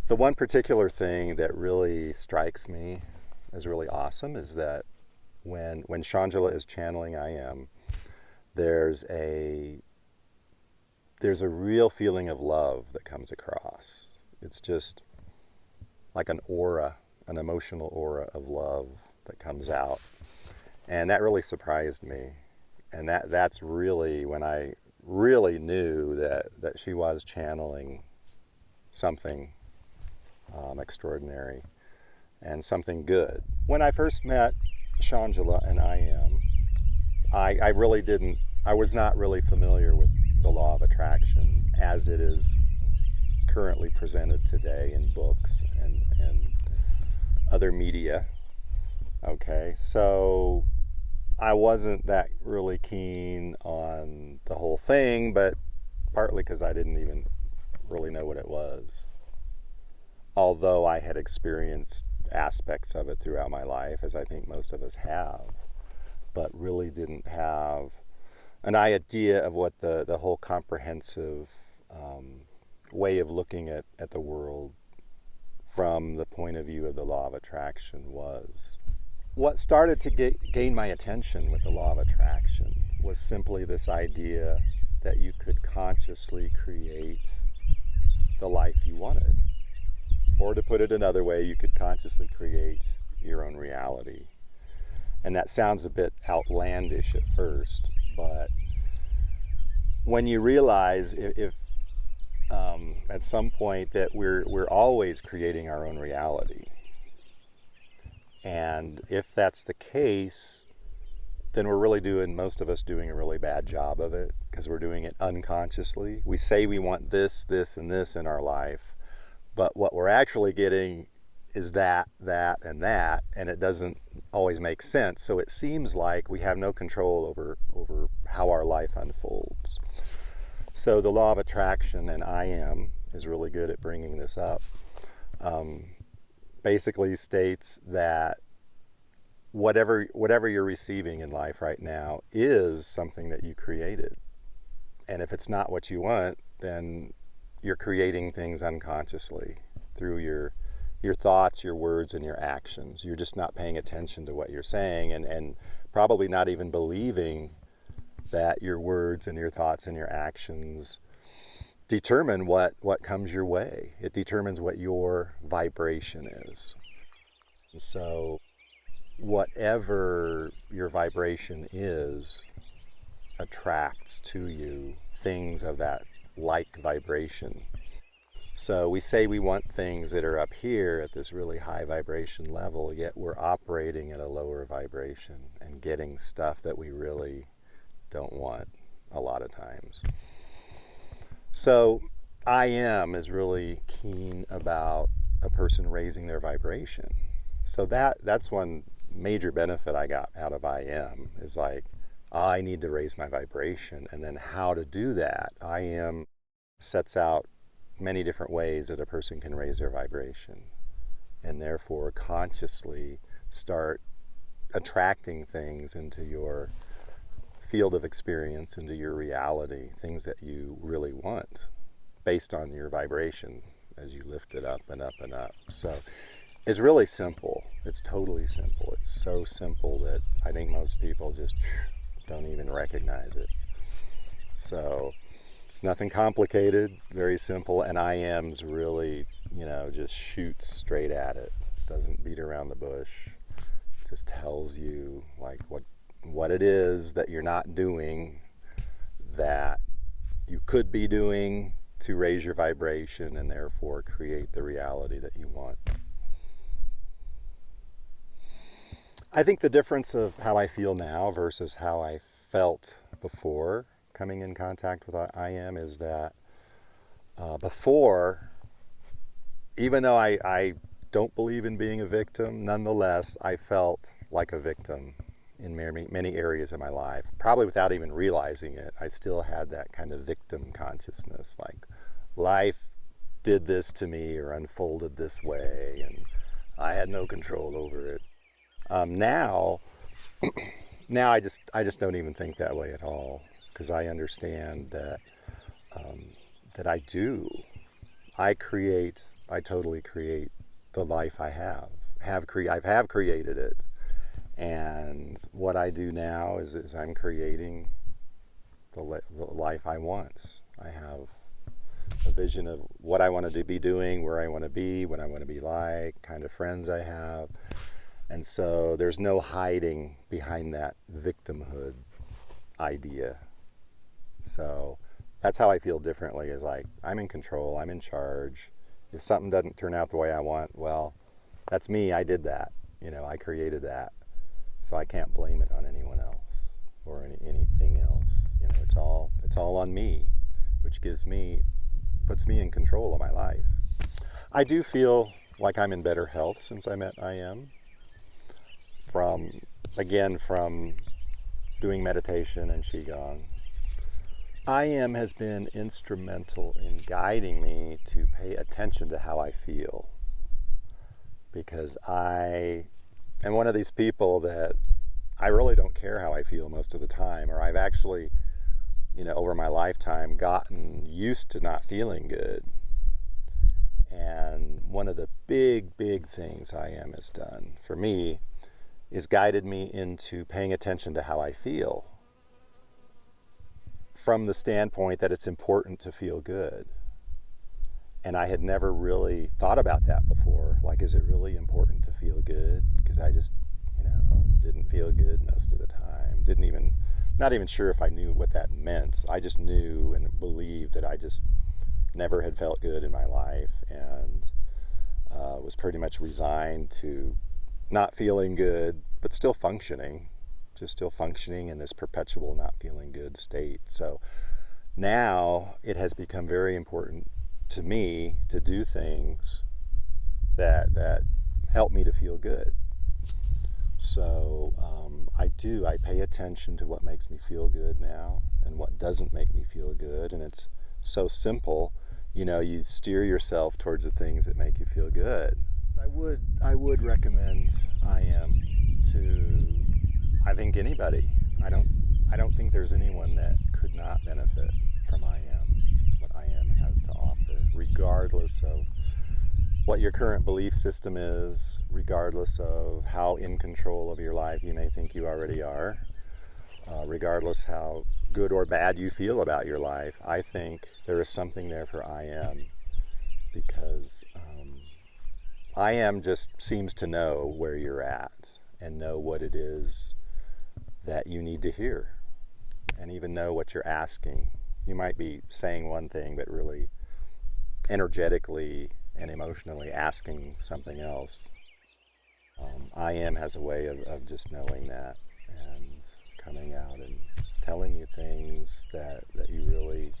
The one particular thing that really strikes me as really awesome is that when Shangela is channeling I am, there's a real feeling of love that comes across. It's just like an aura, an emotional aura of love that comes out. And that really surprised me. And that's really when I really knew that she was channeling something extraordinary and something good. When I first met Shangela and I really didn't, I was not really familiar with the law of attraction as it is currently presented today in books and other media. Okay, so I wasn't that really keen on the whole thing, but partly because I didn't even really know what it was. Although I had experienced aspects of it throughout my life, as I think most of us have, but really didn't have an idea of what the whole comprehensive way of looking at the world from the point of view of the law of attraction was. What started to gain my attention with the law of attraction was simply this idea that you could consciously create the life you wanted. Or to put it another way, you could consciously create your own reality. And that sounds a bit outlandish at first, but when you realize if at some point that we're always creating our own reality, and if that's the case, then we're really most of us doing a really bad job of it because we're doing it unconsciously. We say we want this, this, and this in our life, but what we're actually getting is that, and that, and it doesn't always make sense. So it seems like we have no control over how our life unfolds. So the law of attraction, and I am, is really good at bringing this up. Basically states that whatever you're receiving in life right now is something that you created. And if it's not what you want, then you're creating things unconsciously through your thoughts, your words, and your actions. You're just not paying attention to what you're saying and probably not even believing that your words and your thoughts and your actions determine what comes your way. It determines what your vibration is. So whatever your vibration is attracts to you things of that like vibration. So we say we want things that are up here at this really high vibration level, yet we're operating at a lower vibration and getting stuff that we really don't want a lot of times. So I am is really keen about a person raising their vibration. So that's one major benefit I got out of I am is like, I need to raise my vibration. And then how to do that. I am sets out many different ways that a person can raise their vibration and therefore consciously start attracting things into your field of experience, into your reality, things that you really want based on your vibration as you lift it up and up and up. So it's really simple. It's totally simple. It's so simple that I think most people just don't even recognize it. So it's nothing complicated, very simple, and I am's really, just shoots straight at it. Doesn't beat around the bush. Just tells you like what it is that you're not doing that you could be doing to raise your vibration and therefore create the reality that you want. I think the difference of how I feel now versus how I felt before coming in contact with I am is that before, even though I don't believe in being a victim, nonetheless, I felt like a victim in many areas of my life. Probably without even realizing it, I still had that kind of victim consciousness, like life did this to me or unfolded this way, and I had no control over it. Now I just don't even think that way at all, because I understand that that I do. I totally create the life I have created it. And what I do now is I'm creating the life I want. I have a vision of what I want to be doing, where I want to be, what I want to be like, kind of friends I have. And so there's no hiding behind that victimhood idea. So that's how I feel differently, is like, I'm in control, I'm in charge. If something doesn't turn out the way I want, well, that's me, I did that. I created that. So I can't blame it on anyone else or anything else. It's all on me, which puts me in control of my life. I do feel like I'm in better health since I met I Am. From doing meditation and Qigong. I Am has been instrumental in guiding me to pay attention to how I feel. Because I am one of these people that I really don't care how I feel most of the time, or I've actually, over my lifetime gotten used to not feeling good. And one of the big things I Am has done for me is guided me into paying attention to how I feel, from the standpoint that it's important to feel good. And I had never really thought about that before. Like, is it really important to feel good? Because I just, didn't feel good most of the time. Not even sure if I knew what that meant. I just knew and believed that I just never had felt good in my life, and was pretty much resigned to not feeling good, but still functioning in this perpetual not feeling good state. So now it has become very important to me to do things that help me to feel good. So I pay attention to what makes me feel good now and what doesn't make me feel good. And it's so simple, you steer yourself towards the things that make you feel good. I would recommend I Am to, I think, anybody. I don't think there's anyone that could not benefit from I Am, what I Am has to offer, regardless of what your current belief system is, regardless of how in control of your life you may think you already are, regardless how good or bad you feel about your life. I think there is something there for I Am, because I Am just seems to know where you're at and know what it is that you need to hear, and even know what you're asking. You might be saying one thing, but really energetically and emotionally asking something else. I Am has a way of just knowing that and coming out and telling you things that you really